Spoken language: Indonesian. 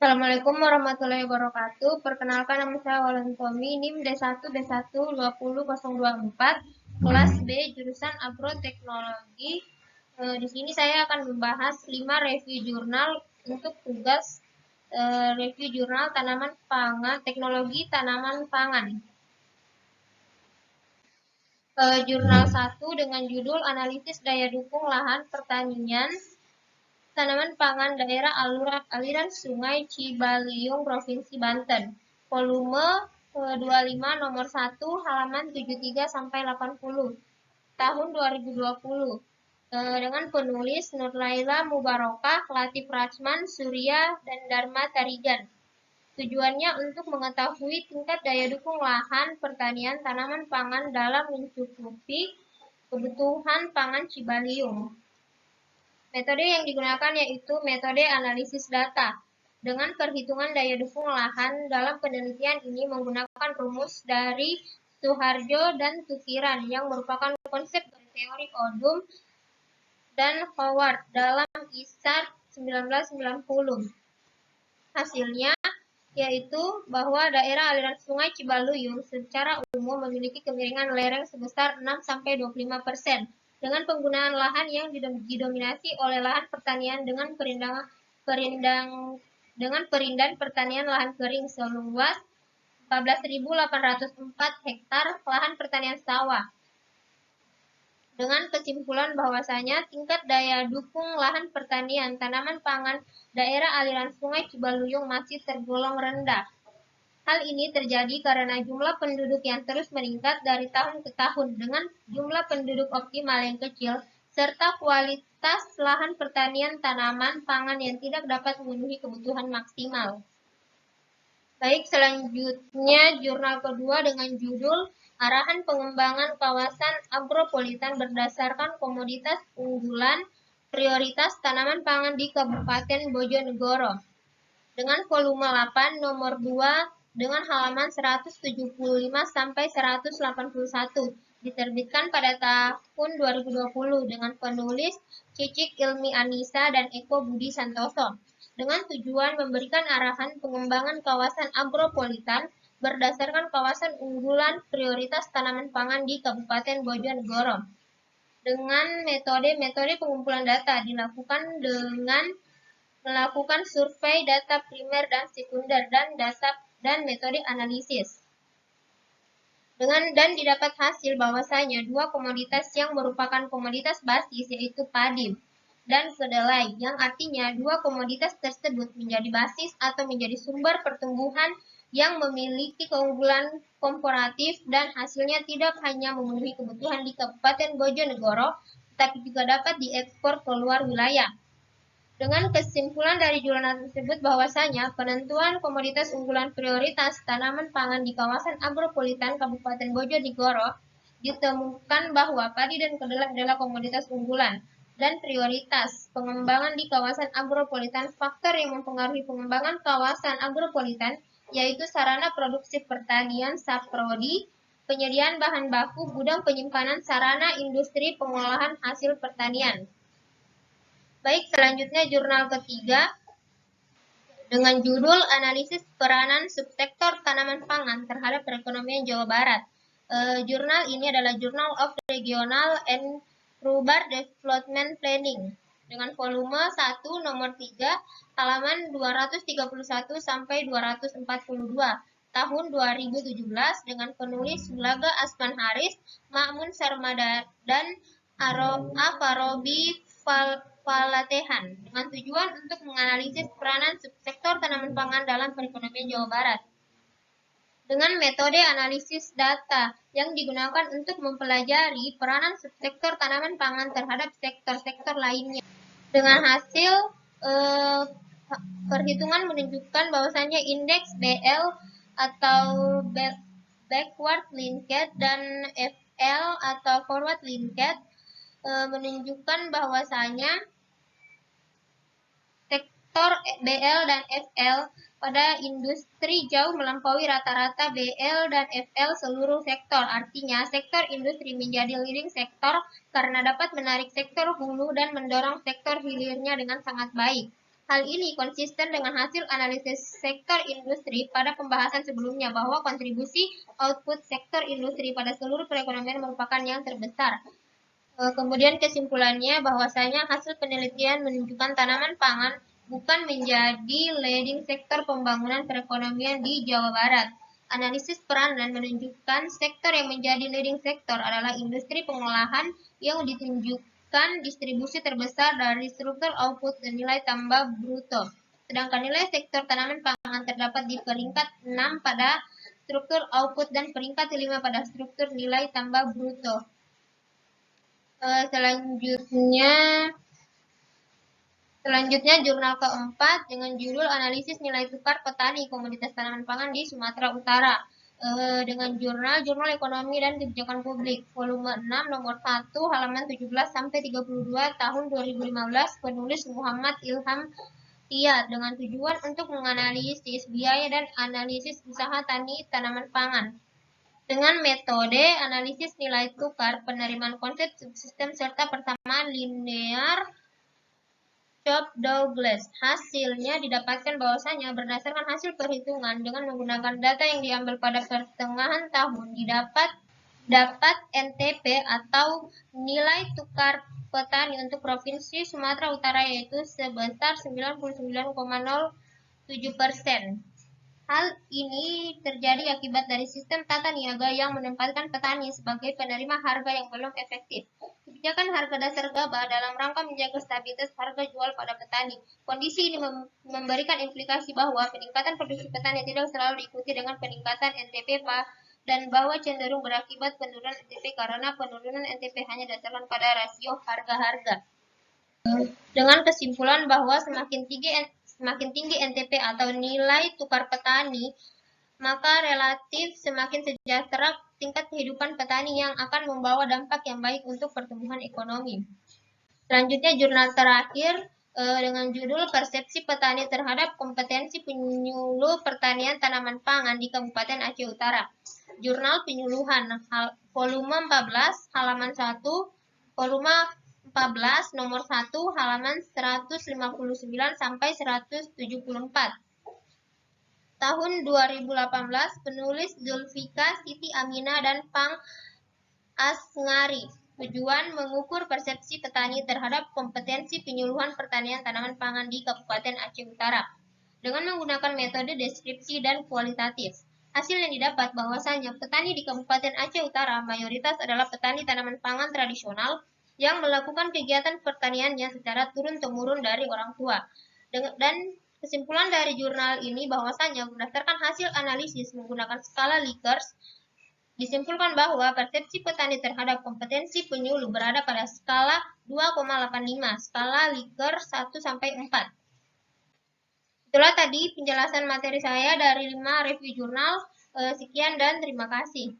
Assalamualaikum warahmatullahi wabarakatuh. Perkenalkan, nama saya Walan Tommy, NIM D1D12024, kelas B, jurusan Agroteknologi. Di sini saya akan membahas 5 review jurnal untuk tugas review jurnal tanaman pangan, teknologi tanaman pangan. Jurnal 1 dengan judul Analisis Daya Dukung Lahan Pertanian Tanaman Pangan Daerah Aliran Sungai Cibaliung, Provinsi Banten. Volume 25 nomor 1 halaman 73-80 tahun 2020. Dengan penulis Nur Laila Mubarokah, Latif Rachman, Surya, dan Dharma Tarigan. Tujuannya untuk mengetahui tingkat daya dukung lahan pertanian tanaman pangan dalam mencukupi kebutuhan pangan Cibaliung. Metode yang digunakan yaitu metode analisis data. Dengan perhitungan daya dukung lahan, dalam penelitian ini menggunakan rumus dari Suharjo dan Tukiran yang merupakan konsep dari teori Odum dan Howard dalam ISAR 1990. Hasilnya yaitu bahwa daerah aliran sungai Cibaliung secara umum memiliki kemiringan lereng sebesar 6-25%. Dengan penggunaan lahan yang didominasi oleh lahan pertanian dengan perindan pertanian lahan kering seluas 14.804 hektar lahan pertanian sawah. Dengan kesimpulan bahwasanya tingkat daya dukung lahan pertanian tanaman pangan daerah aliran sungai Cibaliung masih tergolong rendah. Hal ini terjadi karena jumlah penduduk yang terus meningkat dari tahun ke tahun dengan jumlah penduduk optimal yang kecil, serta kualitas lahan pertanian tanaman pangan yang tidak dapat memenuhi kebutuhan maksimal. Baik, selanjutnya jurnal kedua dengan judul Arahan Pengembangan Kawasan Agropolitan Berdasarkan Komoditas Unggulan Prioritas Tanaman Pangan di Kabupaten Bojonegoro. Dengan volume 8 nomor 2 dengan halaman 175-181, diterbitkan pada tahun 2020 dengan penulis Cicik Ilmi Anissa dan Eko Budi Santoso, dengan tujuan memberikan arahan pengembangan kawasan agropolitan berdasarkan kawasan unggulan prioritas tanaman pangan di Kabupaten Bojonegoro. Dengan metode pengumpulan data dilakukan dengan melakukan survei data primer dan sekunder dan metode analisis. Dan didapat hasil bahwasanya dua komoditas yang merupakan komoditas basis yaitu padi dan kedelai, yang artinya dua komoditas tersebut menjadi basis atau menjadi sumber pertumbuhan yang memiliki keunggulan komparatif dan hasilnya tidak hanya memenuhi kebutuhan di Kabupaten Bojonegoro, tetapi juga dapat diekspor ke luar wilayah. Dengan kesimpulan dari jurnal tersebut bahwasanya penentuan komoditas unggulan prioritas tanaman pangan di kawasan agropolitan Kabupaten Bojonegoro ditemukan bahwa padi dan kedelai adalah komoditas unggulan dan prioritas pengembangan di kawasan agropolitan. Faktor yang mempengaruhi pengembangan kawasan agropolitan yaitu sarana produksi pertanian, saprodi, penyediaan bahan baku, gudang penyimpanan, sarana industri pengolahan hasil pertanian. Baik, selanjutnya jurnal ketiga dengan judul Analisis Peranan Subsektor Tanaman Pangan Terhadap Perekonomian Jawa Barat. Jurnal ini adalah Journal of Regional and Rural Development Planning dengan volume 1 nomor 3 halaman 231 sampai 242 tahun 2017 dengan penulis Bulaga Asman Haris, Ma'mun Sarmada dan Farobi Falatehan, dengan tujuan untuk menganalisis peranan subsektor tanaman pangan dalam perekonomian Jawa Barat. Dengan metode analisis data yang digunakan untuk mempelajari peranan subsektor tanaman pangan terhadap sektor-sektor lainnya. Dengan hasil perhitungan menunjukkan bahwasanya indeks BL atau backward linked dan FL atau forward linked menunjukkan bahwasanya sektor BL dan FL pada industri jauh melampaui rata-rata BL dan FL seluruh sektor. Artinya, sektor industri menjadi leading sektor karena dapat menarik sektor hulu dan mendorong sektor hilirnya dengan sangat baik. Hal ini konsisten dengan hasil analisis sektor industri pada pembahasan sebelumnya bahwa kontribusi output sektor industri pada seluruh perekonomian merupakan yang terbesar. Kemudian kesimpulannya bahwasanya hasil penelitian menunjukkan tanaman pangan bukan menjadi leading sektor pembangunan perekonomian di Jawa Barat. Analisis peranan menunjukkan sektor yang menjadi leading sektor adalah industri pengolahan yang ditunjukkan distribusi terbesar dari struktur output dan nilai tambah bruto. Sedangkan nilai sektor tanaman pangan terdapat di peringkat 6 pada struktur output dan peringkat 5 pada struktur nilai tambah bruto. Selanjutnya jurnal keempat dengan judul Analisis Nilai Tukar Petani Komoditas Tanaman Pangan di Sumatera Utara dengan jurnal Ekonomi dan Kebijakan Publik volume 6 nomor 1 halaman 17 sampai 32 tahun 2015 penulis Muhammad Ilham Riyad dengan tujuan untuk menganalisis biaya dan analisis usaha tani tanaman pangan. Dengan metode analisis nilai tukar, penerimaan konsep subsistem serta persamaan linear Cobb-Douglas. Hasilnya didapatkan bahwasanya berdasarkan hasil perhitungan dengan menggunakan data yang diambil pada pertengahan tahun dapat NTP atau nilai tukar petani untuk Provinsi Sumatera Utara yaitu sebesar 99,07%. Hal ini terjadi akibat dari sistem tata niaga yang menempatkan petani sebagai penerima harga yang belum efektif. Kebijakan harga dasar gabah dalam rangka menjaga stabilitas harga jual pada petani. Kondisi ini memberikan implikasi bahwa peningkatan produksi petani tidak selalu diikuti dengan peningkatan NTP dan bahwa cenderung berakibat penurunan NTP karena penurunan NTP hanya dasarkan pada rasio harga-harga. Dengan kesimpulan bahwa semakin tinggi NTP atau nilai tukar petani, maka relatif semakin sejahtera tingkat kehidupan petani yang akan membawa dampak yang baik untuk pertumbuhan ekonomi. Selanjutnya jurnal terakhir dengan judul Persepsi Petani Terhadap Kompetensi Penyuluh Pertanian Tanaman Pangan di Kabupaten Aceh Utara. Jurnal Penyuluhan volume 14 halaman 1, volume 14 nomor 1 halaman 159 sampai 174. Tahun 2018 penulis Zulfika Siti Aminah dan Pang Asngari. Tujuan mengukur persepsi petani terhadap kompetensi penyuluhan pertanian tanaman pangan di Kabupaten Aceh Utara dengan menggunakan metode deskripsi dan kualitatif. Hasil yang didapat bahwasanya petani di Kabupaten Aceh Utara mayoritas adalah petani tanaman pangan tradisional yang melakukan kegiatan pertaniannya secara turun-temurun dari orang tua. Dan kesimpulan dari jurnal ini bahwasanya berdasarkan hasil analisis menggunakan skala Likert, disimpulkan bahwa persepsi petani terhadap kompetensi penyuluh berada pada skala 2,85, skala Likert 1-4. Itulah tadi penjelasan materi saya dari 5 review jurnal. Sekian dan terima kasih.